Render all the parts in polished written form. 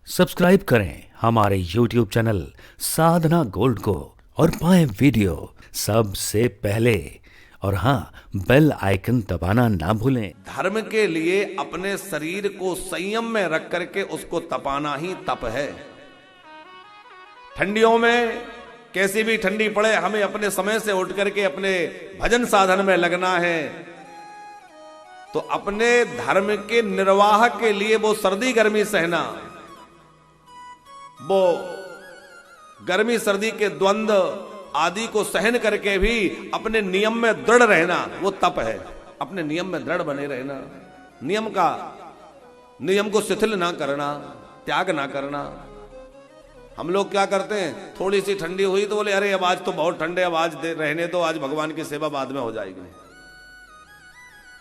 Subscribe करें हमारे YouTube channel साधना gold को और पाएं वीडियो सबसे पहले। और हाँ, बेल आइकन दबाना ना भूलें। धर्म के लिए अपने शरीर को संयम में रख करके उसको तपाना ही तप है। ठंडियों में कैसी भी ठंडी पड़े, हमें अपने समय से उठ करके अपने भजन साधन में लगना है। तो अपने धर्म के निर्वाह के लिए वो सर्दी गर्मी सहना, वो गर्मी सर्दी के द्वंद्व आदि को सहन करके भी अपने नियम में दृढ़ रहना, वो तप है। अपने नियम में दृढ़ बने रहना, नियम को शिथिल ना करना, त्याग ना करना। हम लोग क्या करते हैं, थोड़ी सी ठंडी हुई तो बोले अरे अब आज तो बहुत ठंडे, अब आज रहने दो, आज भगवान की सेवा बाद में हो जाएगी।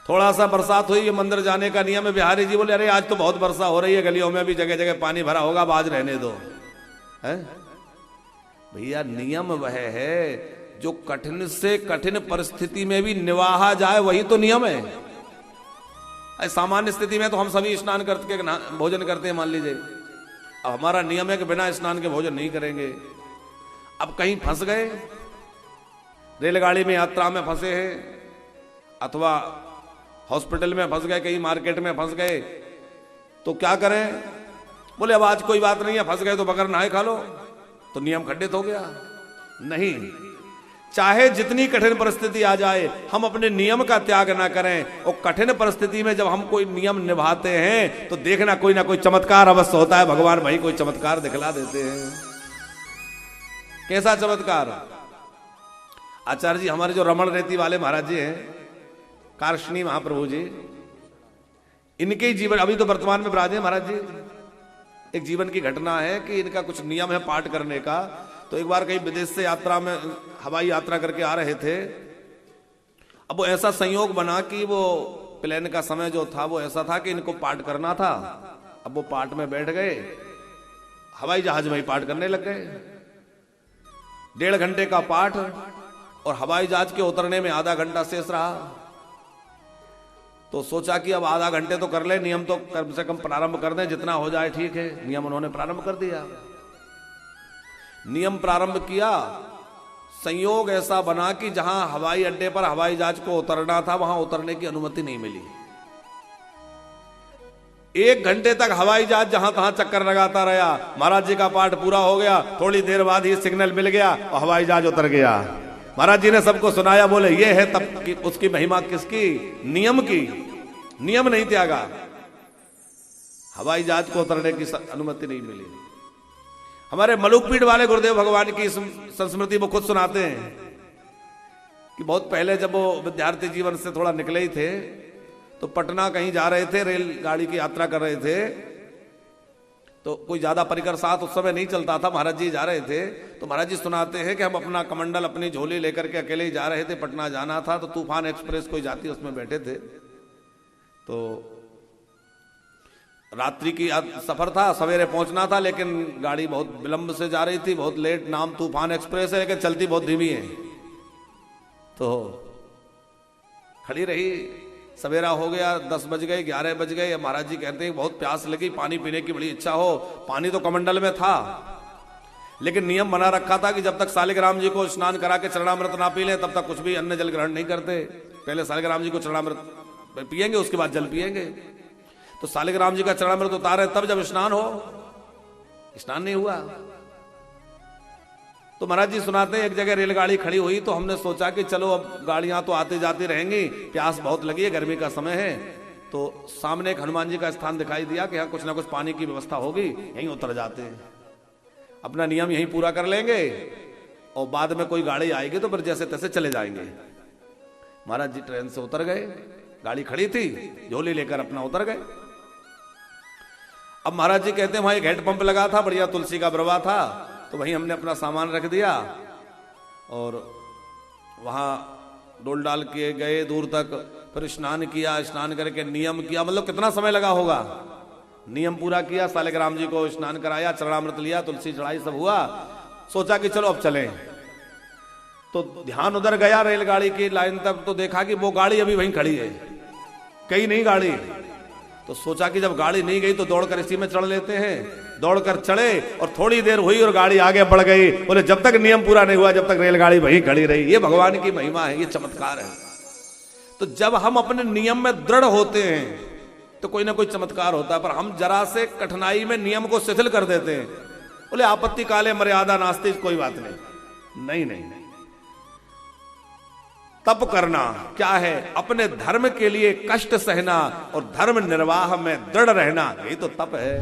थोड़ा सा बरसात हुई, ये मंदिर जाने का नियम है, बिहारी जी बोले अरे आज तो बहुत वर्षा हो रही है, गलियों में भी जगह जगह पानी भरा होगा, अब आज रहने दो। है भैया, नियम वह है जो कठिन से कठिन परिस्थिति में भी निभाया जाए, वही तो नियम है। सामान्य स्थिति में तो हम सभी स्नान करके भोजन करते हैं, मान लीजिए। अब हमारा नियम है कि बिना स्नान के भोजन नहीं करेंगे। अब कहीं फंस गए, रेलगाड़ी में यात्रा में फंसे हैं, अथवा हॉस्पिटल में फंस गए, कहीं मार्केट में फंस गए, तो क्या करें? बोले अब आज कोई बात नहीं है, फंस गए तो बगैर नहाए खा लो, तो नियम खंडित हो गया। नहीं, चाहे जितनी कठिन परिस्थिति आ जाए, हम अपने नियम का त्याग ना करें। और कठिन परिस्थिति में जब हम कोई नियम निभाते हैं तो देखना कोई ना कोई चमत्कार अवश्य होता है। भगवान भाई कोई चमत्कार दिखला देते हैं। कैसा चमत्कार? आचार्य जी, हमारे जो रमण रेती वाले महाराज जी हैं, कार्षणी महाप्रभु जी, इनके जीवन अभी तो वर्तमान में विराजे हैं महाराज जी। एक जीवन की घटना है कि इनका कुछ नियम है पाठ करने का। तो एक बार कहीं विदेश से यात्रा में, हवाई यात्रा करके आ रहे थे। अब वो ऐसा संयोग बना कि वो प्लेन का समय जो था वो ऐसा था कि इनको पाठ करना था। अब वो पाठ में बैठ गए, हवाई जहाज में ही पाठ करने लग गए। 1.5 घंटे का पाठ, और हवाई जहाज के उतरने में आधा घंटा शेष रहा। तो सोचा कि अब आधा घंटे तो कर ले, नियम तो कम से कम प्रारंभ कर दें, जितना हो जाए ठीक है। नियम उन्होंने प्रारंभ कर दिया। नियम प्रारंभ किया। संयोग ऐसा बना कि जहां हवाई अड्डे पर हवाई जहाज को उतरना था, वहां उतरने की अनुमति नहीं मिली। 1 घंटे तक हवाई जहाज जहां तहां चक्कर लगाता रहा। महाराज जी का पाठ पूरा हो गया, थोड़ी देर बाद ही सिग्नल मिल गया और हवाई जहाज उतर गया। महाराज जी ने सबको सुनाया, बोले ये है तब की उसकी महिमा किसकी? नियम की। नियम नहीं त्यागा, हवाई जहाज को उतरने की अनुमति नहीं मिली। हमारे मलुकपीठ वाले गुरुदेव भगवान की संस्मृति वो खुद सुनाते हैं कि बहुत पहले जब वो विद्यार्थी जीवन से थोड़ा निकले ही थे, तो पटना कहीं जा रहे थे, रेलगाड़ी की यात्रा कर रहे थे। तो कोई ज्यादा परिकर साथ उस समय नहीं चलता था, महाराज जी जा रहे थे। तो महाराज जी सुनाते हैं कि हम अपना कमंडल, अपनी झोली लेकर के अकेले ही जा रहे थे, पटना जाना था। तो तूफान एक्सप्रेस कोई जाती, उसमें बैठे थे। तो रात्रि की सफर था, सवेरे पहुंचना था, लेकिन गाड़ी बहुत विलंब से जा रही थी, बहुत लेट। नाम तूफान एक्सप्रेस है, लेकिन चलती बहुत धीमी है। तो खड़ी रही। सवेरा हो गया, 10 बज गए, 11 बज गए। महाराज जी कहते हैं बहुत प्यास लगी, पानी पीने की बड़ी इच्छा हो। पानी तो कमंडल में था, लेकिन नियम बना रखा था कि जब तक सालिग्राम जी को स्नान करा के चरणामृत ना पी लें, तब तक कुछ भी अन्न जल ग्रहण नहीं करते। पहले सालिग्राम जी को चरणामृत पिएंगे, उसके बाद जल पिएंगे। तो सालिग्राम जी का चरणामृत उतारे तब जब स्नान हो। स्नान नहीं हुआ। तो महाराज जी सुनाते हैं एक जगह रेलगाड़ी खड़ी हुई, तो हमने सोचा कि चलो अब गाड़ियां तो आती जाती रहेंगी, प्यास बहुत लगी है, गर्मी का समय है। तो सामने एक हनुमान जी का स्थान दिखाई दिया कि यहाँ कुछ ना कुछ पानी की व्यवस्था होगी, यहीं उतर जाते हैं, अपना नियम यहीं पूरा कर लेंगे, और बाद में कोई गाड़ी आएगी तो फिर जैसे तैसे चले जाएंगे। महाराज जी ट्रेन से उतर गए, गाड़ी खड़ी थी, झोली लेकर अपना उतर गए। अब महाराज जी कहते हैं वहां एक हेड पंप लगा था, बढ़िया तुलसी का बरवा था, तो वहीं हमने अपना सामान रख दिया और वहां डोल डाल के गए दूर तक। फिर स्नान किया, स्नान करके नियम किया। मतलब कितना समय लगा होगा, नियम पूरा किया, सालिग्राम जी को स्नान कराया, चरणामृत लिया, तुलसी चढ़ाई, सब हुआ। सोचा कि चलो अब चलें। तो ध्यान उधर गया रेलगाड़ी की लाइन तक, तो देखा कि वो गाड़ी अभी वहीं खड़ी है, कहीं नहीं गाड़ी। तो सोचा कि जब गाड़ी नहीं गई तो दौड़कर इसी में चढ़ लेते हैं। दौड़कर चढ़े और थोड़ी देर हुई और गाड़ी आगे बढ़ गई। बोले जब तक नियम पूरा नहीं हुआ, जब तक रेलगाड़ी वहीं खड़ी रही। ये भगवान की महिमा है, ये चमत्कार है। तो जब हम अपने नियम में दृढ़ होते हैं तो कोई ना कोई चमत्कार होता है। पर हम जरा से कठिनाई में नियम को शिथिल कर देते हैं। बोले आपत्ति काले मर्यादा नास्ति, कोई बात नहीं। नहीं नहीं नहीं, तप करना क्या है? अपने धर्म के लिए कष्ट सहना और धर्म निर्वाह में दृढ़ रहना, यही तो तप है।